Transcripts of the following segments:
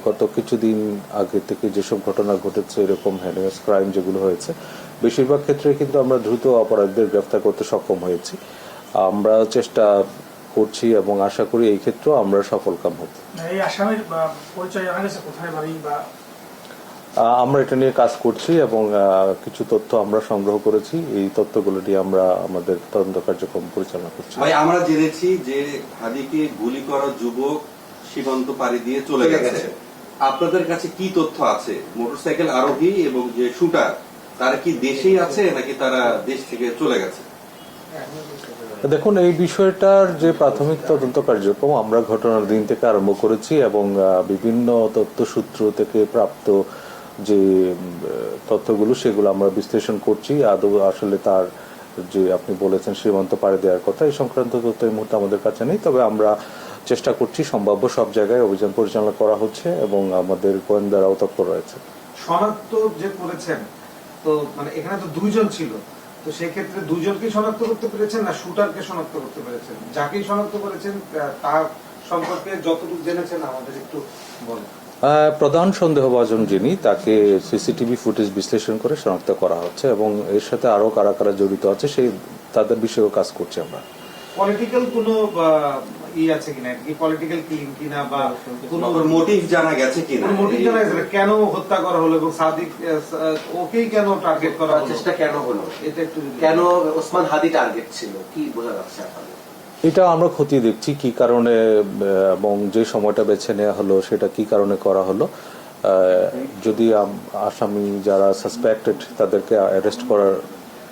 গত কিছুদিন আগে থেকে যেসব ঘটনা ঘটেছে, এরকম হ্যারাস ক্রাইম যেগুলো হয়েছে, বেশিরভাগ ক্ষেত্রে কিন্তু আমরা দ্রুত অপরাধীদের গ্রেফতার করতে সক্ষম হয়েছি। আমরা চেষ্টা করছি এবং আশা করি এই ক্ষেত্রেও আমরা সফলকাম হব। এই আসামির পরিচয় জানা গেছে, কোথায় বাড়ি বা? আমরা এটা নিয়ে কাজ করছি এবং কিছু তথ্য আমরা সংগ্রহ করেছি। এই তথ্যগুলো নিয়ে আমরা আমাদের তদন্ত কার্যক্রম পরিচালনা করছি। ভাই, আমরা জেনেছি যে হাদিকে গুলি করা যুবক সীমান্ত পাড়ি দিয়ে চলে গেছে। আপনাদের কাছে কি তথ্য আছে? মোটরসাইকেল আরোহী এবং যে শুটার, তারা কি দেশেই আছে নাকি তারা দেশ থেকে চলে গেছে? দেখুন, এই বিষয়টার যে প্রাথমিক তদন্ত কার্যক্রম আমরা ঘটনার দিন থেকে আরম্ভ করেছি এবং বিভিন্ন তথ্যসূত্র থেকে প্রাপ্ত যে তথ্যগুলো সেগুলো আমরা বিশ্লেষণ করছি। আদৌ আসলে তার যে আপনি বলেছেন সীমান্ত পাড়ি দেওয়ার কথা, এই সংক্রান্ত তথ্য এই মুহূর্তে আমাদের কাছে নেই। তবে আমরা চেষ্টা করছি, সম্ভাব্য সব জায়গায় অভিযান পরিচালনা করা হচ্ছে এবং আমাদের গোয়েন্দারাও তৎপর রয়েছে। শনাক্ত যে করেছেন, তো মানে এখানে তো দুইজন ছিল, তো সেক্ষেত্রে দুজনকে শনাক্ত করতে পেরেছেন না শুটারকে শনাক্ত করতে পেরেছেন? যাকেই শনাক্ত করেছেন তার সম্পর্কে যতটুকু জেনেছেন আমাদের একটু বলেন। প্রধান সন্দেহভাজন যিনি, তাকে সিসিটিভি ফুটেজ বিশ্লেষণ করে শনাক্ত করা হচ্ছে এবং এর সাথে আরো কারা কারা জড়িত আছে সেই তাদের বিষয়েও কাজ করছি আমরা। পলিটিক্যাল কোনো আছে কিনা, কি পলিটিক্যাল কিলিং কিনা বা কোনো মোটিভ জানা গেছে কিনা? মোটিভ জানা গেছে কেন হত্যা করা হলো এবং সাদিক ওকেই কেন টার্গেট করা হলো, চেষ্টা কেন হলো, এটা একটু কেন ওসমান হাদি টার্গেট ছিল, কি বোঝা যাচ্ছে আপনাদের? এটা আমরা খতিয়ে দেখছি কি কারণে এবং যে সময়টা বেছে নেওয়া হলো সেটা কি কারণে করা হলো। যদি আসামি যারা সাসপেক্টেড তাদেরকে অ্যারেস্ট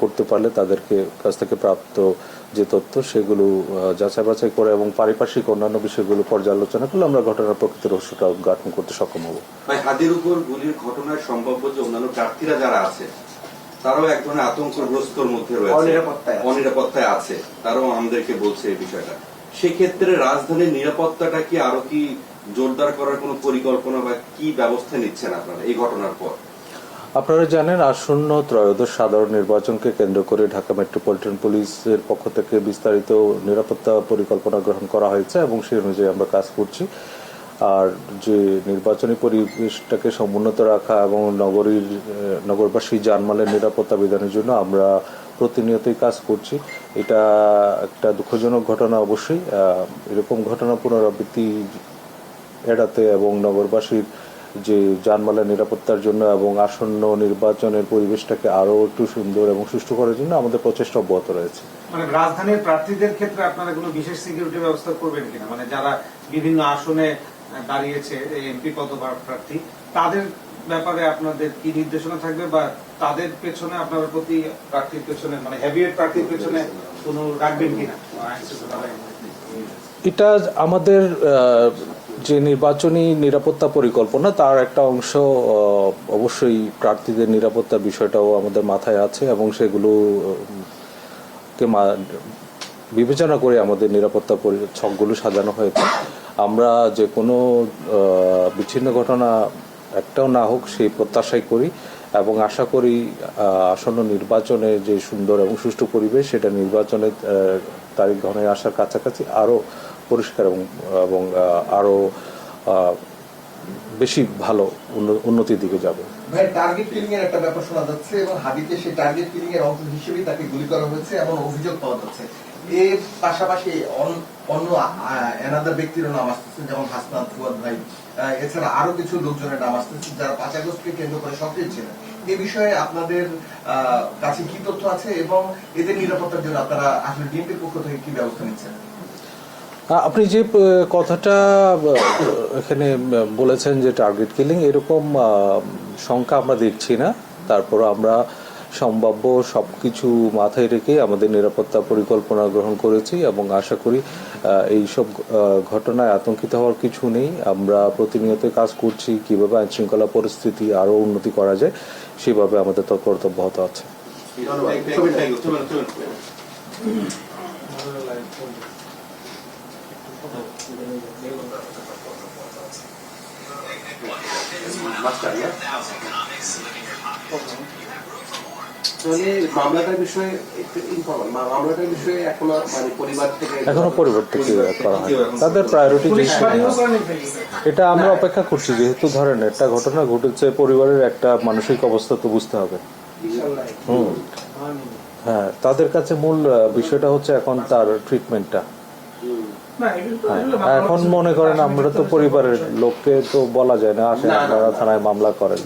করতে পারলে তাদেরকে কাছ থেকে প্রাপ্ত যে তথ্য সেগুলো যাচাই বাছাই করে এবং পারিপার্শ্বিক অন্যান্য বিষয়গুলো পর্যালোচনা করলে আমরা ঘটনার প্রকৃত রহস্যটা উদ্ঘাটন করতে সক্ষম হব। ভাই, হাদির উপর গুলির ঘটনায় সম্ভাব্য যে অন্যান্য প্রার্থীরা যারা আছে তারাও এক ধরনের আতঙ্কগ্রস্তর মধ্যে রয়েছে, অনিরাপত্তায় আছে, তারাও আমাদেরকে বলছে এই বিষয়টা। সেক্ষেত্রে রাজধানীর নিরাপত্তাটা কি আরো কি জোরদার করার কোনো পরিকল্পনা বা কি ব্যবস্থা নিচ্ছেন আপনারা এই ঘটনার পর? আপনারা জানেন, আসন্ন ত্রয়োদশ সাধারণ নির্বাচনকে কেন্দ্র করে ঢাকা মেট্রোপলিটন পুলিশের পক্ষ থেকে বিস্তারিত নিরাপত্তা পরিকল্পনা গ্রহণ করা হয়েছে এবং সেই অনুযায়ী আমরা কাজ করছি। আর যে নির্বাচনী পরিবেশটাকে সমুন্নত রাখা এবং নগরবাসী জানমালের নিরাপত্তা বিধানের জন্য আমরা প্রতিনিয়তই কাজ করছি। এটা একটা দুঃখজনক ঘটনা অবশ্যই। এরকম ঘটনা পুনরাবৃত্তি এড়াতে এবং নগরবাসীর যে জানমালের নিরাপত্তার জন্য এবং আসন্ন নির্বাচনের পরিবেশটাকে আরো একটু সুন্দর এবং সুষ্ঠু করার জন্য আমাদের প্রচেষ্টা অব্যাহত রয়েছে। মানে রাজধানীর প্রার্থীদের ক্ষেত্রে আপনারা কোনো বিশেষ সিকিউরিটি ব্যবস্থা করবেন কিনা, মানে যারা বিভিন্ন আসনে দাঁড়িয়েছে এমপি পদপ্রার্থী, তাদের ব্যাপারে আপনাদের কি নির্দেশনা থাকবে বা তাদের পেছনে আপনার প্রতি প্রার্থীর পেছনে মানে হেভিওয়েট প্রার্থীর পেছনে কোনো রাখবেন কিনা? এটা আমাদের যে নির্বাচনী নিরাপত্তা পরিকল্পনা তার একটা অংশ। অবশ্যই প্রার্থীদের নিরাপত্তার বিষয়টাও আমাদের মাথায় আছে এবং সেগুলো বিবেচনা করে আমাদের নিরাপত্তা ছকগুলো সাজানো হয়েছে। আমরা যে কোনো বিচ্ছিন্ন ঘটনা একটাও না হোক সেই প্রত্যাশাই করি এবং আশা করি আসন্ন নির্বাচনে যে সুন্দর এবং সুষ্ঠু পরিবেশ সেটা নির্বাচনের তারিখ ঘনায় আসার কাছাকাছি আরো পরিষ্কার এবং আরো বেশি ভালো উন্নতির দিকে যাবে। ভাই, টার্গেট কিলিং এর একটা ব্যাপার শোনা যাচ্ছে এবং হাদিকে সেই টার্গেট কিলিং এর অংশ হিসেবেই তাকে গুলি করা হয়েছে এমন অভিযোগ পাওয়া যাচ্ছে। এর পাশাপাশি অন্য এনাদার ব্যক্তিরও নাম আসতেছে, যেমন হাসনাত, ফুয়াদ ভাই, এছাড়া আরো কিছু লোকজনের নাম আসতেছে যারা 5 আগস্টকে কেন্দ্র করে সক্রিয় ছিলেন। এই বিষয়ে আপনাদের কাছে কি তথ্য আছে এবং এদের নিরাপত্তার জন্য আপনারা আসলে বিএনপির পক্ষ থেকে কি ব্যবস্থা নিচ্ছেন? আপনি যে কথাটা এখানে বলেছেন যে টার্গেট কিলিং, এরকম সংখ্যা আমরা দেখছি না। তারপর আমরা সম্ভাব্য সবকিছু মাথায় রেখে আমাদের নিরাপত্তা পরিকল্পনা গ্রহণ করেছি এবং আশা করি এই সব ঘটনায় আতঙ্কিত হওয়ার কিছু নেই। আমরা প্রতিনিয়ত কাজ করছি কিভাবে আইন শৃঙ্খলা পরিস্থিতি আরো উন্নতি করা যায়, সেভাবে আমাদের তৎপরতা অব্যাহত আছে। Master, yeah? তাহলে মামলাটার বিষয়ে একটু মামলাটার বিষয়ে এখনো মানে পরিবার থেকে এখনো পরিবার থেকে করা হয় তাদের প্রায়োরিটি পুলিশ বাড়িও করেনি ফেলি এটা আমরা অপেক্ষা করছি যেহেতু ধরেন একটা ঘটনা ঘটেছে পরিবারের একটা মানসিক অবস্থা তো বুঝতে হবে হুম হ্যাঁ তাদের কাছে মূল বিষয়টা হচ্ছে এখন তার ট্রিটমেন্টটা না এগুলো তো- এগুলো এখন মনে করেন আমরা তো পরিবারের লোককে তো বলা যায় না আসে আপনারা থানায় মামলা করেন